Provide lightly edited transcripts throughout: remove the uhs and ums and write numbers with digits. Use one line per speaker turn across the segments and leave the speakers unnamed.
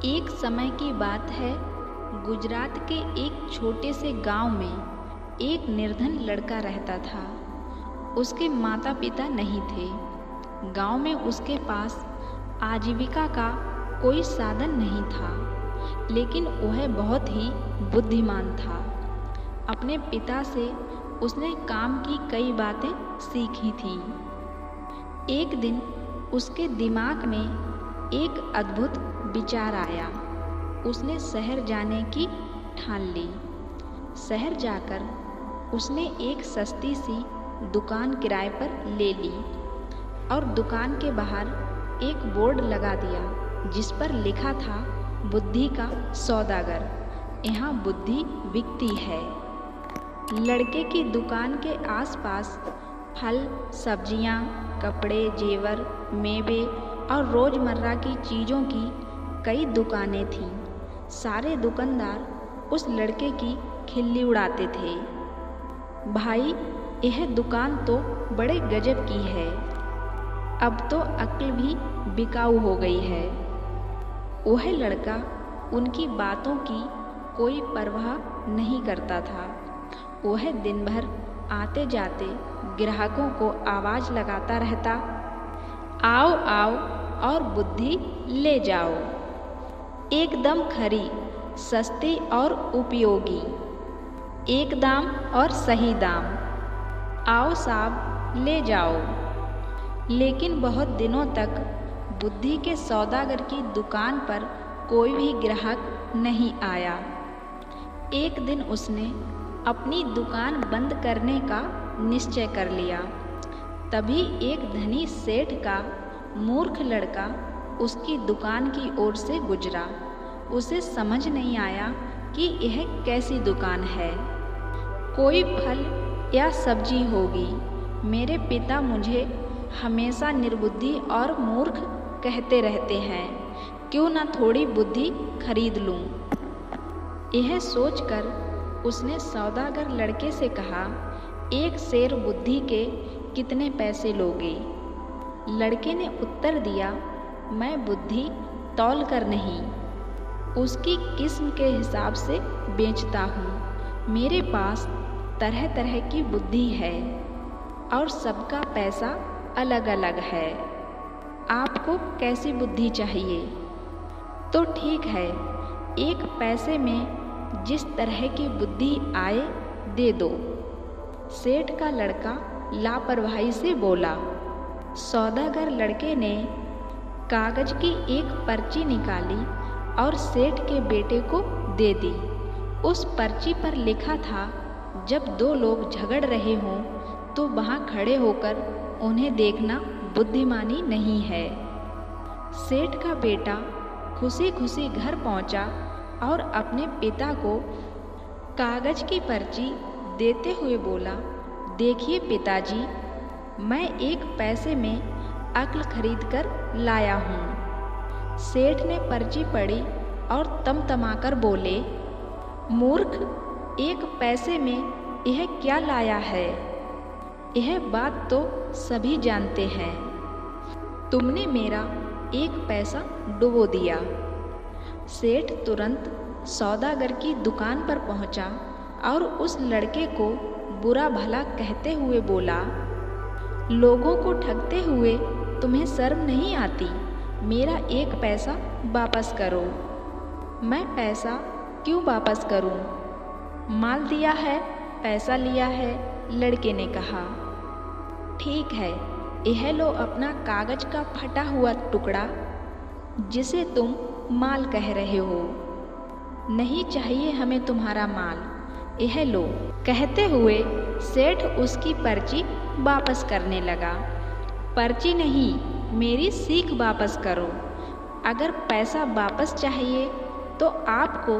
एक समय की बात है। गुजरात के एक छोटे से गांव में एक निर्धन लड़का रहता था। उसके माता पिता नहीं थे। गांव में उसके पास आजीविका का कोई साधन नहीं था, लेकिन वह बहुत ही बुद्धिमान था। अपने पिता से उसने काम की कई बातें सीखी थीं। एक दिन उसके दिमाग में एक अद्भुत विचार आया। उसने शहर जाने की ठान ली। शहर जाकर उसने एक सस्ती सी दुकान किराए पर ले ली और दुकान के बाहर एक बोर्ड लगा दिया जिस पर लिखा था, बुद्धि का सौदागर, यहाँ बुद्धि बिकती है। लड़के की दुकान के आसपास फल, सब्जियाँ, कपड़े, जेवर, मेवे और रोज़मर्रा की चीज़ों की कई दुकानें थीं। सारे दुकानदार उस लड़के की खिल्ली उड़ाते थे। भाई, यह दुकान तो बड़े गजब की है। अब तो अक्ल भी बिकाऊ हो गई है। वह लड़का उनकी बातों की कोई परवाह नहीं करता था। वह दिन भर आते जाते ग्राहकों को आवाज़ लगाता रहता, आओ आओ और बुद्धि ले जाओ, एकदम खरी, सस्ती और उपयोगी, एक दाम और सही दाम, आओ साहब ले जाओ। लेकिन बहुत दिनों तक बुद्धि के सौदागर की दुकान पर कोई भी ग्राहक नहीं आया। एक दिन उसने अपनी दुकान बंद करने का निश्चय कर लिया। तभी एक धनी सेठ का मूर्ख लड़का उसकी दुकान की ओर से गुजरा। उसे समझ नहीं आया कि यह कैसी दुकान है। कोई फल या सब्जी होगी। मेरे पिता मुझे हमेशा निर्बुद्धि और मूर्ख कहते रहते हैं, क्यों ना थोड़ी बुद्धि खरीद लूं। यह सोचकर उसने सौदागर लड़के से कहा, एक सेर बुद्धि के कितने पैसे लोगे? लड़के ने उत्तर दिया, मैं बुद्धि तौल कर नहीं, उसकी किस्म के हिसाब से बेचता हूँ। मेरे पास तरह तरह की बुद्धि है और सबका पैसा अलग अलग है। आपको कैसी बुद्धि चाहिए? तो ठीक है, एक पैसे में जिस तरह की बुद्धि आए दे दो। सेठ का लड़का लापरवाही से बोला। सौदागर लड़के ने कागज की एक पर्ची निकाली और सेठ के बेटे को दे दी। उस पर्ची पर लिखा था, जब दो लोग झगड़ रहे हों तो वहाँ खड़े होकर उन्हें देखना बुद्धिमानी नहीं है। सेठ का बेटा खुशी खुशी घर पहुँचा और अपने पिता को कागज की पर्ची देते हुए बोला, देखिए पिताजी, मैं एक पैसे में अक्ल खरीद कर लाया हूँ। सेठ ने पर्ची पढ़ी और तमतमाकर बोले, मूर्ख, एक पैसे में यह क्या लाया है? यह बात तो सभी जानते हैं। तुमने मेरा एक पैसा डुबो दिया। सेठ तुरंत सौदागर की दुकान पर पहुंचा और उस लड़के को बुरा भला कहते हुए बोला, लोगों को ठगते हुए तुम्हें शर्म नहीं आती? मेरा एक पैसा वापस करो। मैं पैसा क्यों वापस करूं? माल दिया है, पैसा लिया है, लड़के ने कहा। ठीक है, यह लो अपना कागज का फटा हुआ टुकड़ा जिसे तुम माल कह रहे हो। नहीं चाहिए हमें तुम्हारा माल, यह लो। कहते हुए सेठ उसकी पर्ची वापस करने लगा। पर्ची नहीं, मेरी सीख वापस करो। अगर पैसा वापस चाहिए तो आपको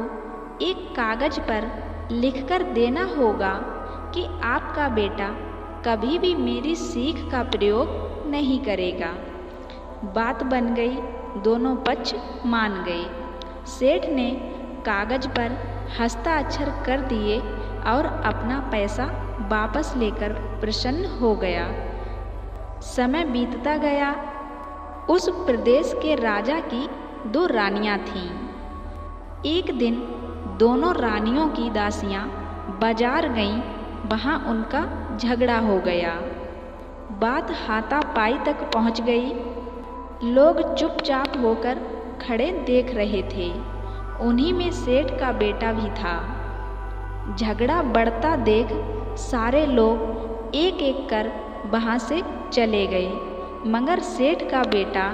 एक कागज पर लिखकर देना होगा कि आपका बेटा कभी भी मेरी सीख का प्रयोग नहीं करेगा। बात बन गई, दोनों पक्ष मान गए। सेठ ने कागज पर हस्ताक्षर कर दिए और अपना पैसा वापस लेकर प्रसन्न हो गया। समय बीतता गया। उस प्रदेश के राजा की दो रानियां थीं। एक दिन दोनों रानियों की दासियां बाजार गईं, वहां उनका झगड़ा हो गया। बात हाथापाई तक पहुंच गई। लोग चुपचाप होकर खड़े देख रहे थे। उन्हीं में सेठ का बेटा भी था। झगड़ा बढ़ता देख सारे लोग एक एक कर वहां से चले गए, मगर सेठ का बेटा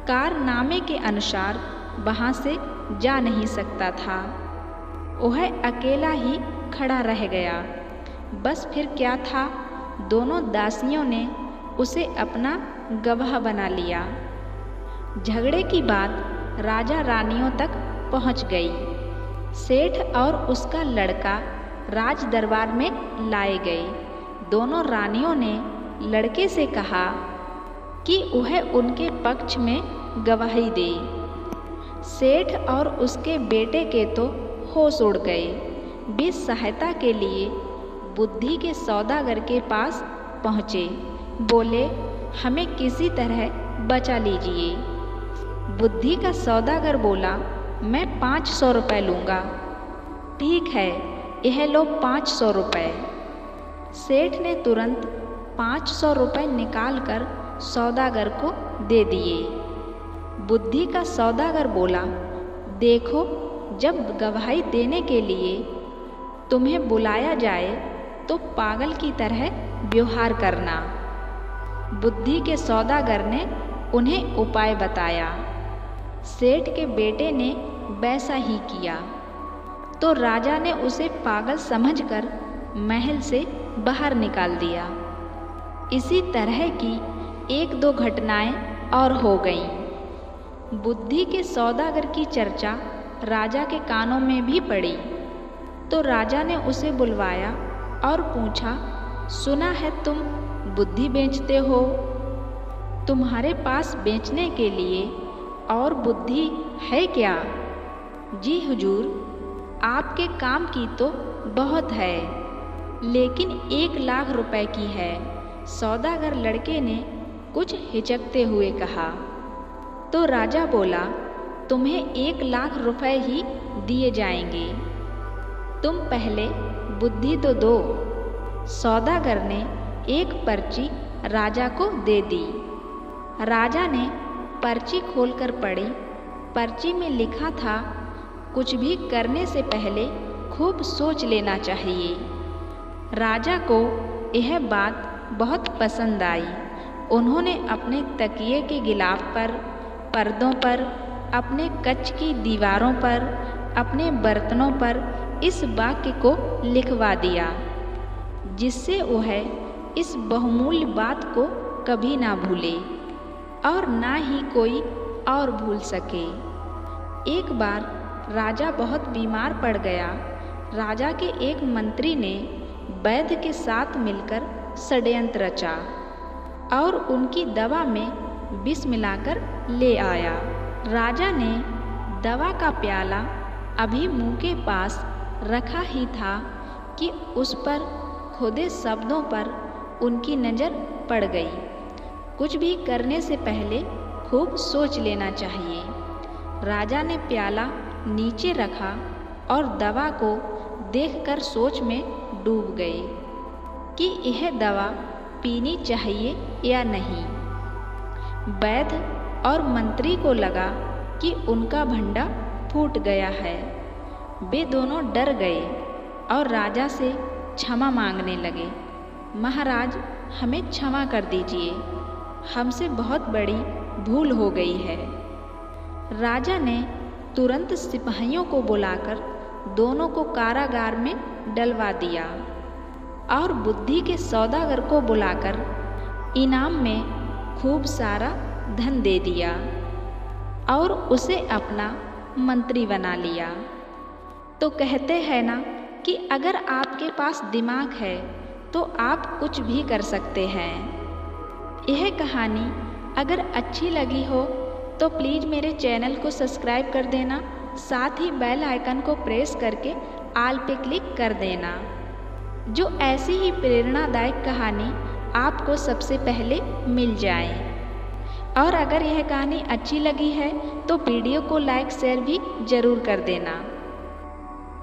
कारनामे के अनुसार वहां से जा नहीं सकता था। वह अकेला ही खड़ा रह गया। बस फिर क्या था, दोनों दासियों ने उसे अपना गवाह बना लिया। झगड़े की बात राजा रानियों तक पहुंच गई। सेठ और उसका लड़का राज दरबार में लाए गए। दोनों रानियों ने लड़के से कहा कि वह उनके पक्ष में गवाही दे। सेठ और उसके बेटे के तो होश उड़ गए। वे सहायता के लिए बुद्धि के सौदागर के पास पहुँचे। बोले, हमें किसी तरह बचा लीजिए। बुद्धि का सौदागर बोला, मैं 500 रुपये लूँगा। ठीक है, यह लो 500 रुपये। सेठ ने तुरंत 500 रुपये निकाल कर सौदागर को दे दिए। बुद्धि का सौदागर बोला, देखो, जब गवाही देने के लिए तुम्हें बुलाया जाए तो पागल की तरह व्यवहार करना। बुद्धि के सौदागर ने उन्हें उपाय बताया। सेठ के बेटे ने वैसा ही किया तो राजा ने उसे पागल समझकर महल से बाहर निकाल दिया। इसी तरह की एक दो घटनाएं और हो गईं। बुद्धि के सौदागर की चर्चा राजा के कानों में भी पड़ी तो राजा ने उसे बुलवाया और पूछा, सुना है तुम बुद्धि बेचते हो? तुम्हारे पास बेचने के लिए और बुद्धि है क्या? जी हुजूर, आपके काम की तो बहुत है, लेकिन 1 लाख रुपए की है। सौदागर लड़के ने कुछ हिचकते हुए कहा। तो राजा बोला, तुम्हें 1 लाख रुपए ही दिए जाएंगे। तुम पहले बुद्धि तो दो। सौदागर ने एक पर्ची राजा को दे दी। राजा ने पर्ची खोलकर पढ़ी। पर्ची में लिखा था, कुछ भी करने से पहले खूब सोच लेना चाहिए। राजा को यह बात बहुत पसंद आई। उन्होंने अपने तकिए के गिलाफ पर, पर्दों पर, अपने कच्छ की दीवारों पर, अपने बर्तनों पर इस वाक्य को लिखवा दिया, जिससे वह इस बहुमूल्य बात को कभी ना भूले और ना ही कोई और भूल सके। एक बार राजा बहुत बीमार पड़ गया। राजा के एक मंत्री ने वैद्य के साथ मिलकर षड्यंत्र रचा और उनकी दवा में विष मिलाकर ले आया। राजा ने दवा का प्याला अभी मुंह के पास रखा ही था कि उस पर खुदे शब्दों पर उनकी नज़र पड़ गई। कुछ भी करने से पहले खूब सोच लेना चाहिए। राजा ने प्याला नीचे रखा और दवा को देखकर सोच में डूब गए कि यह दवा पीनी चाहिए या नहीं। वैद्य और मंत्री को लगा कि उनका भंडा फूट गया है। वे दोनों डर गए और राजा से क्षमा मांगने लगे। महाराज, हमें क्षमा कर दीजिए, हमसे बहुत बड़ी भूल हो गई है। राजा ने तुरंत सिपाहियों को बुलाकर दोनों को कारागार में डलवा दिया और बुद्धि के सौदागर को बुलाकर इनाम में खूब सारा धन दे दिया और उसे अपना मंत्री बना लिया। तो कहते हैं ना कि अगर आपके पास दिमाग है तो आप कुछ भी कर सकते हैं। यह कहानी अगर अच्छी लगी हो तो प्लीज़ मेरे चैनल को सब्सक्राइब कर देना, साथ ही बेल आइकन को प्रेस करके ऑल पे क्लिक कर देना, जो ऐसी ही प्रेरणादायक कहानी आपको सबसे पहले मिल जाए। और अगर यह कहानी अच्छी लगी है तो वीडियो को लाइक शेयर भी ज़रूर कर देना।